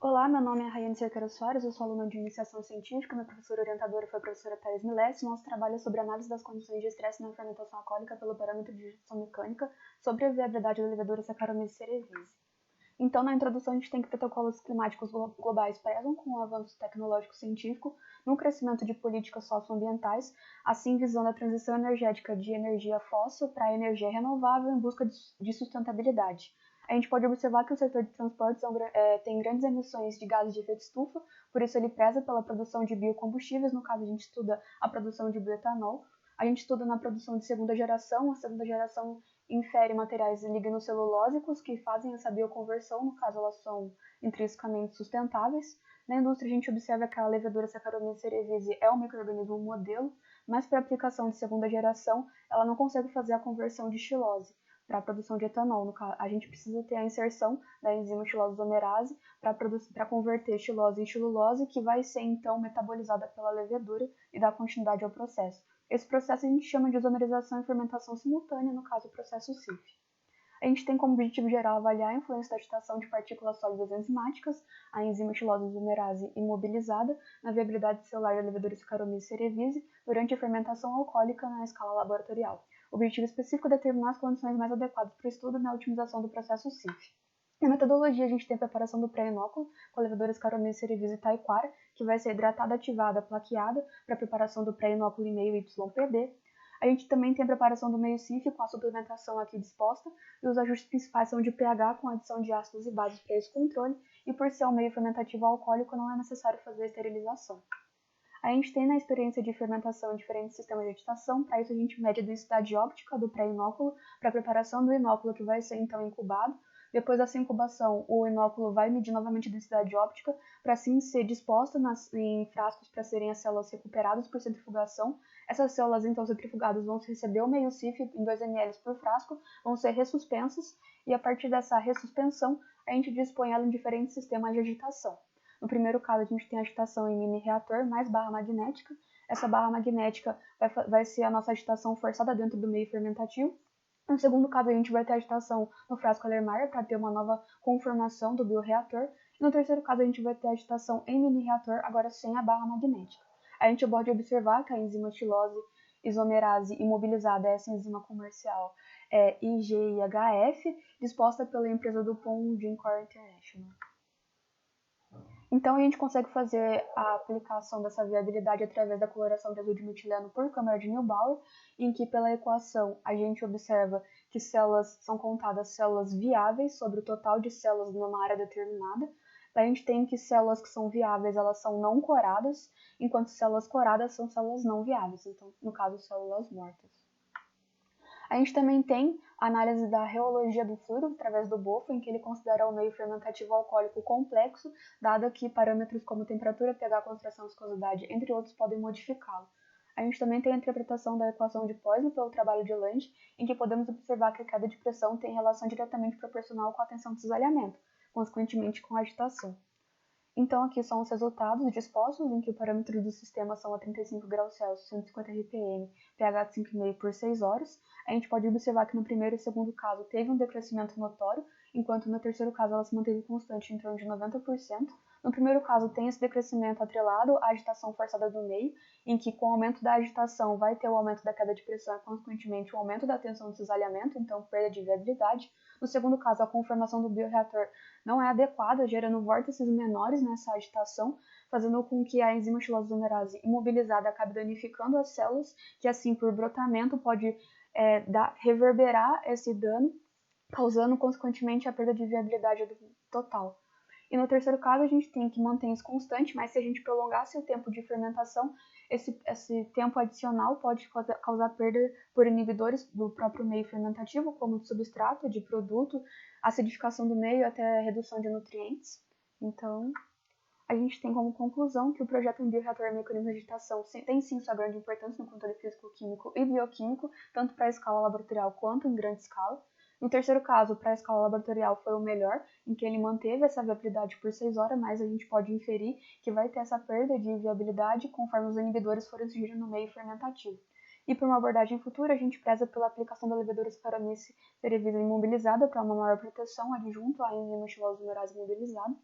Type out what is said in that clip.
Olá, meu nome é Rayane Cerqueira Soares, eu sou aluna de iniciação científica, minha professora orientadora foi a professora Thais Milés, nosso trabalho é sobre análise das condições de estresse na fermentação alcoólica pelo parâmetro de digestão mecânica sobre a viabilidade da levedura Saccharomyces cerevisiae. Então, na introdução, a gente tem que protocolos climáticos globais prezam com o avanço tecnológico científico no crescimento de políticas socioambientais, assim visando a transição energética de energia fóssil para energia renovável em busca de sustentabilidade. A gente pode observar que o setor de transportes tem grandes emissões de gases de efeito estufa, por isso ele preza pela produção de biocombustíveis, no caso a gente estuda a produção de bioetanol. A gente estuda na produção de segunda geração, a segunda geração infere materiais lignocelulósicos que fazem essa bioconversão, no caso elas são intrinsecamente sustentáveis. Na indústria a gente observa que a levedura Saccharomyces cerevisiae é um micro-organismo modelo, mas para aplicação de segunda geração ela não consegue fazer a conversão de xilose para a produção de etanol. A gente precisa ter a inserção da enzima xilose-isomerase para converter xilose em xilulose, que vai ser então metabolizada pela levedura e dar continuidade ao processo. Esse processo a gente chama de isomerização e fermentação simultânea, no caso o processo CIF. A gente tem como objetivo geral avaliar a influência da agitação de partículas sólidas enzimáticas, a enzima xilose-isomerase imobilizada, na viabilidade celular da levedura Saccharomyces cerevisiae durante a fermentação alcoólica na escala laboratorial. O objetivo específico é determinar as condições mais adequadas para o estudo na otimização do processo CIF. Na metodologia, a gente tem a preparação do pré-inóculo com a levedura Saccharomyces cerevisiae taquara, que vai ser hidratada, ativada, plaqueada, para a preparação do pré-inóculo em meio YPD. A gente também tem a preparação do meio CIF com a suplementação aqui disposta, e os ajustes principais são de pH com adição de ácidos e bases para esse controle, e por ser um meio fermentativo alcoólico não é necessário fazer a esterilização. A gente tem na experiência de fermentação diferentes sistemas de agitação, para isso a gente mede a densidade óptica do pré-inóculo para a preparação do inóculo que vai ser então incubado. Depois dessa incubação, o inóculo vai medir novamente a densidade óptica para assim ser disposta em frascos para serem as células recuperadas por centrifugação. Essas células então centrifugadas vão receber o meio CIF em 2 ml por frasco, vão ser ressuspensas e a partir dessa ressuspensão a gente dispõe ela em diferentes sistemas de agitação. No primeiro caso, a gente tem a agitação em mini-reator mais barra magnética. Essa barra magnética vai ser a nossa agitação forçada dentro do meio fermentativo. No segundo caso, a gente vai ter a agitação no frasco Erlenmeyer para ter uma nova conformação do bioreator. E no terceiro caso, a gente vai ter a agitação em mini-reator, agora sem a barra magnética. A gente pode observar que a enzima xilose isomerase imobilizada, essa enzima comercial, é IGIHF, disposta pela empresa DuPont Ginkgo International. Então, a gente consegue fazer a aplicação dessa viabilidade através da coloração de azul de metileno por câmara de Neubauer, em que, pela equação, a gente observa que células são contadas células viáveis sobre o total de células numa área determinada. Daí a gente tem que células que são viáveis, elas são não coradas, enquanto células coradas são células não viáveis, então, no caso, células mortas. A gente também tem a análise da reologia do fluido através do BOFO, em que ele considera o meio fermentativo alcoólico complexo, dado que parâmetros como temperatura, pH, concentração, viscosidade, entre outros, podem modificá-lo. A gente também tem a interpretação da equação de Poisson pelo trabalho de Lange, em que podemos observar que a queda de pressão tem relação diretamente proporcional com a tensão de cisalhamento, consequentemente com a agitação. Então, aqui são os resultados dispostos, em que o parâmetro do sistema são a 35 graus Celsius, 150 RPM, pH de 5,5 por 6 horas. A gente pode observar que no primeiro e segundo caso teve um decrescimento notório, enquanto no terceiro caso ela se manteve constante em torno de 90%. No primeiro caso tem esse decrescimento atrelado à agitação forçada do meio, em que com o aumento da agitação vai ter o aumento da queda de pressão e, consequentemente, o aumento da tensão de cisalhamento, então perda de viabilidade. No segundo caso, a conformação do bioreator não é adequada, gerando vórtices menores nessa agitação, fazendo com que a enzima xilose-isomerase imobilizada acabe danificando as células, que assim, por brotamento, pode reverberar esse dano, causando, consequentemente, a perda de viabilidade total. E no terceiro caso, a gente tem que manter isso constante, mas se a gente prolongasse o tempo de fermentação, esse tempo adicional pode causar perda por inibidores do próprio meio fermentativo, como de substrato, de produto, acidificação do meio até redução de nutrientes. Então, a gente tem como conclusão que o projeto em bioreator e mecanismo de agitação tem sim sua grande importância no controle físico-químico e bioquímico, tanto para a escala laboratorial quanto em grande escala. No terceiro caso, para a escala laboratorial foi o melhor, em que ele manteve essa viabilidade por 6 horas, mas a gente pode inferir que vai ter essa perda de viabilidade conforme os inibidores forem surgir no meio fermentativo. E para uma abordagem futura, a gente preza pela aplicação da levedura Saccharomyces cerevisiae imobilizada para uma maior proteção adjunto à enzima xilose-isomerase imobilizada.